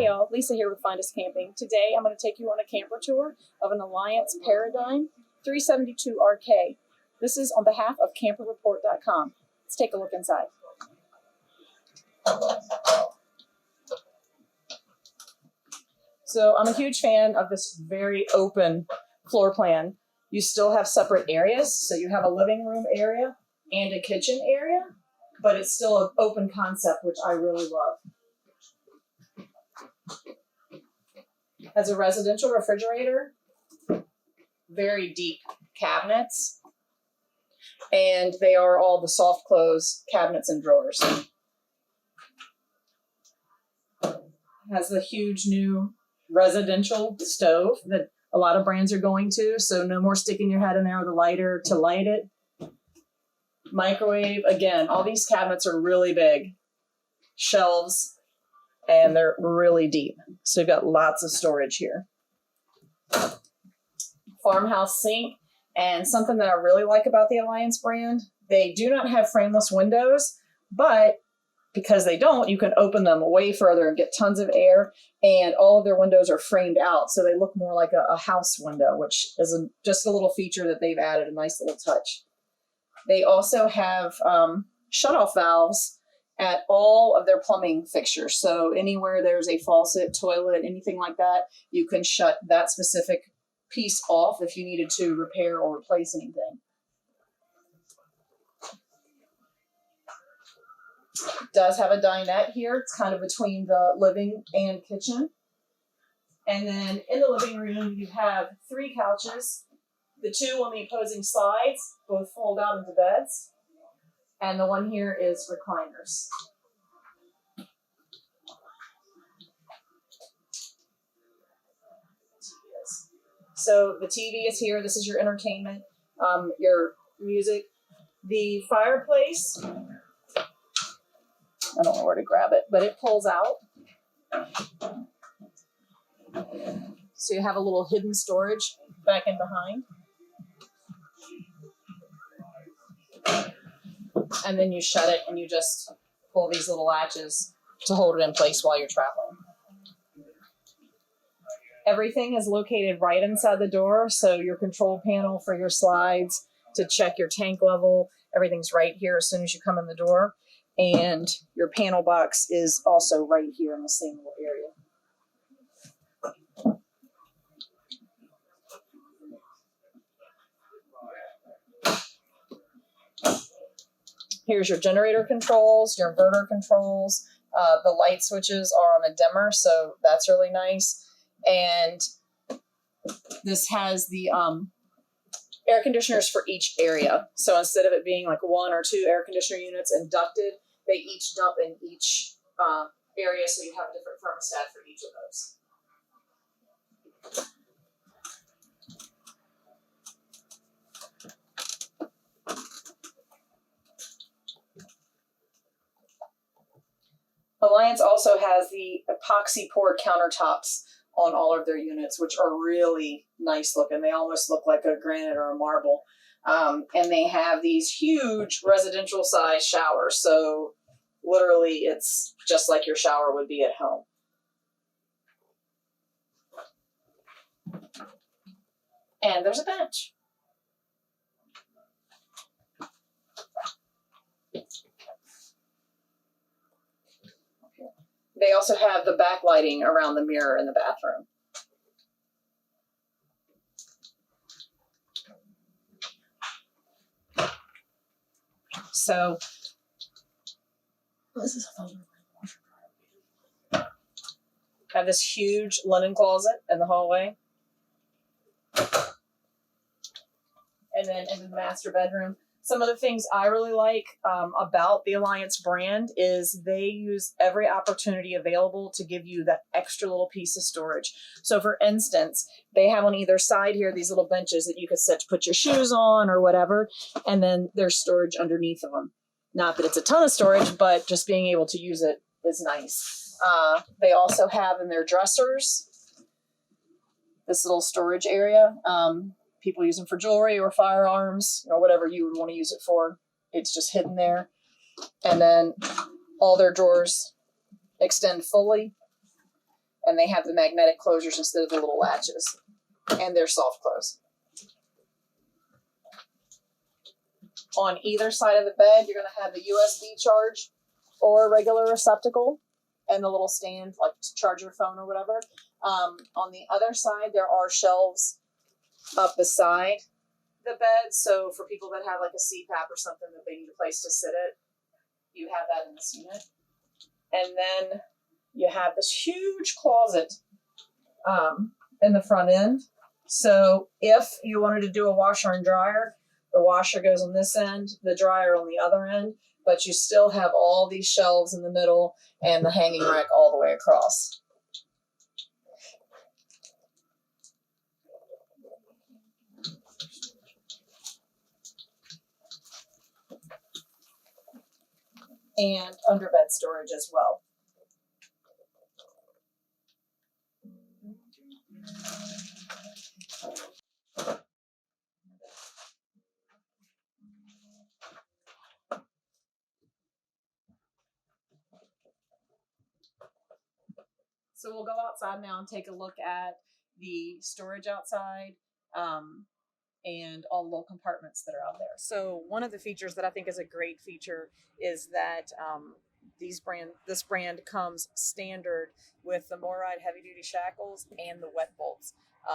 y'all, Lisa here with Find Us Camping. Today I'm going to take you on a camper tour of an Alliance Paradigm 372 RK. This is on behalf of camperreport.com. Let's take a look inside. So I'm a huge fan of this very open floor plan. You still have separate areas, so you have a living room area and a kitchen area, but it's still an open concept, which I really love. Has a residential refrigerator, very deep cabinets, and they are all the soft close cabinets and drawers. Has the huge new residential stove that a lot of brands are going to, so no more sticking your head in there with a lighter to light it. Microwave, again, all these cabinets are really big. Shelves, and they're really deep. So you've got lots of storage here. Farmhouse sink, and something that I really like about the Alliance brand, they do not have frameless windows, but because they don't, you can open them way further and get tons of air, and all of their windows are framed out, so they look more like a house window, which is just a little feature that they've added, a nice little touch. They also have shutoff valves at all of their plumbing fixtures. So anywhere there's a faucet, toilet, anything like that, you can shut that specific piece off if you needed to repair or replace anything. It does have a dinette here. It's kind of between the living and kitchen. And then in the living room, you have 3 couches. The 2 on the opposing sides both fold out into beds. And the one here is recliners. So the TV is here. This is your entertainment, your music. The fireplace, I don't know where to grab it, but it pulls out. So you have a little hidden storage back in behind. And then you shut it and you just pull these little latches to hold it in place while you're traveling. Everything is located right inside the door, so your control panel for your slides to check your tank level, everything's right here as soon as you come in the door. And your panel box is also right here in the same little area. Here's your generator controls, your inverter controls. The light switches are on a dimmer, so that's really nice. And this has the air conditioners for each area. So instead of it being like 1 or 2 air conditioner units and ducted, they each dump in each area, so you have a different thermostat for each of those. Alliance also has the epoxy poured countertops on all of their units, which are really nice looking. They almost look like a granite or a marble. And they have these huge residential size showers. So literally it's just like your shower would be at home. And there's a bench. They also have the backlighting around the mirror in the bathroom. So this is have this huge linen closet in the hallway. And then in the master bedroom, some of the things I really like about the Alliance brand is they use every opportunity available to give you that extra little piece of storage. So for instance, they have on either side here these little benches that you could sit to put your shoes on or whatever, and then there's storage underneath of them. Not that it's a ton of storage, but just being able to use it is nice. They also have in their dressers this little storage area. People use them for jewelry or firearms or whatever you would want to use it for. It's just hidden there. And then all their drawers extend fully. and they have the magnetic closures instead of the little latches, and they're soft close. On either side of the bed, you're going to have the USB charge or a regular receptacle and the little stand, like to charge your phone or whatever. On the other side, there are shelves up beside the bed. So for people that have like a CPAP or something that they need a place to sit it, you have that in this unit. And then you have this huge closet in the front end. So if you wanted to do a washer and dryer, the washer goes on this end, the dryer on the other end, but you still have all these shelves in the middle and the hanging rack all the way across. And underbed storage as well. So we'll go outside now and take a look at the storage outside and all the little compartments that are out there. So one of the features that I think is a great feature is that this brand comes standard with the MORryde heavy duty shackles and the wet bolts.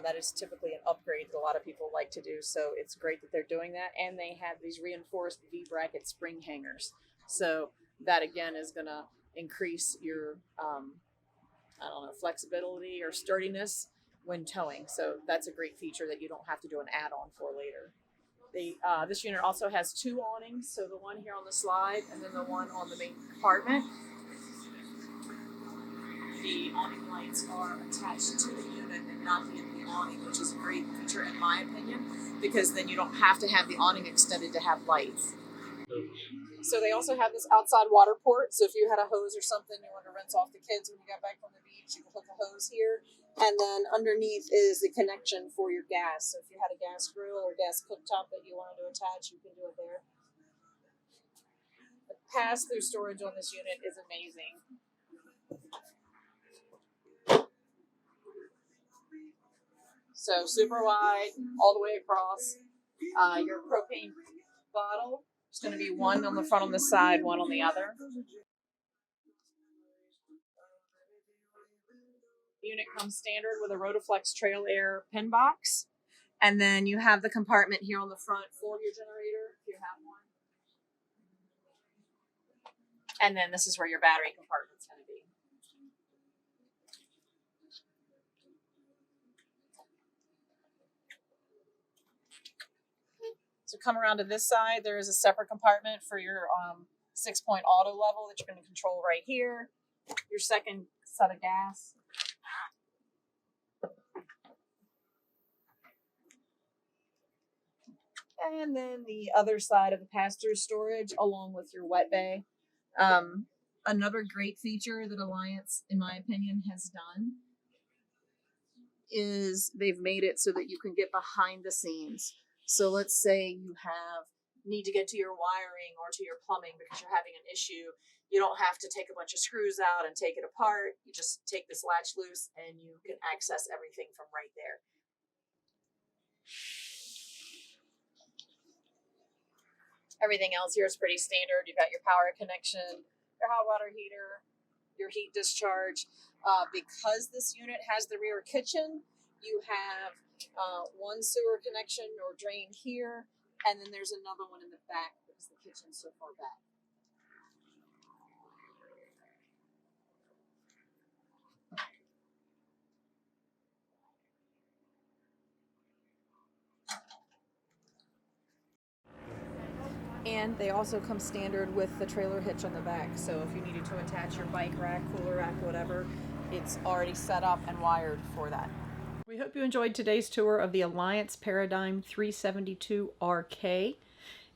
That is typically an upgrade that a lot of people like to do. So it's great that they're doing that. And they have these reinforced V-bracket spring hangers. So that again is going to increase your flexibility or sturdiness when towing. So that's a great feature that you don't have to do an add-on for later. This unit also has two awnings, so the one here on the slide and then the one on the main compartment. The awning lights are attached to the unit and not the end of the awning, which is a great feature in my opinion, because then you don't have to have the awning extended to have lights. So they also have this outside water port. So if you had a hose or something you wanted to rinse off the kids when you got back from the beach, you can hook a hose here. And then underneath is the connection for your gas. So if you had a gas grill or gas cooktop that you wanted to attach, you can do it there. The pass-through storage on this unit is amazing. So super wide, all the way across. Your propane bottle is going to be one on the front on the side, one on the other. The unit comes standard with a Rotoflex Trail Air pin box. And then you have the compartment here on the front for your generator, if you have one. And then this is where your battery compartment's going to be. So come around to this side, there is a separate compartment for your 6-point auto level that you're going to control right here. Your second set of gas. And then the other side of the pass-through storage along with your wet bay. Another great feature that Alliance, in my opinion, has done is they've made it so that you can get behind the scenes. So let's say you need to get to your wiring or to your plumbing because you're having an issue. You don't have to take a bunch of screws out and take it apart. You just take this latch loose and you can access everything from right there. Everything else here is pretty standard. You've got your power connection, your hot water heater, your heat discharge. Because this unit has the rear kitchen, you have one sewer connection or drain here, and then there's another one in the back because the kitchen's so far back. And they also come standard with the trailer hitch on the back. So if you needed to attach your bike rack, cooler rack, whatever, it's already set up and wired for that. We hope you enjoyed today's tour of the Alliance Paradigm 372 RK.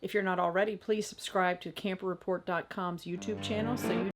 If you're not already, please subscribe to CamperReport.com's YouTube channel so you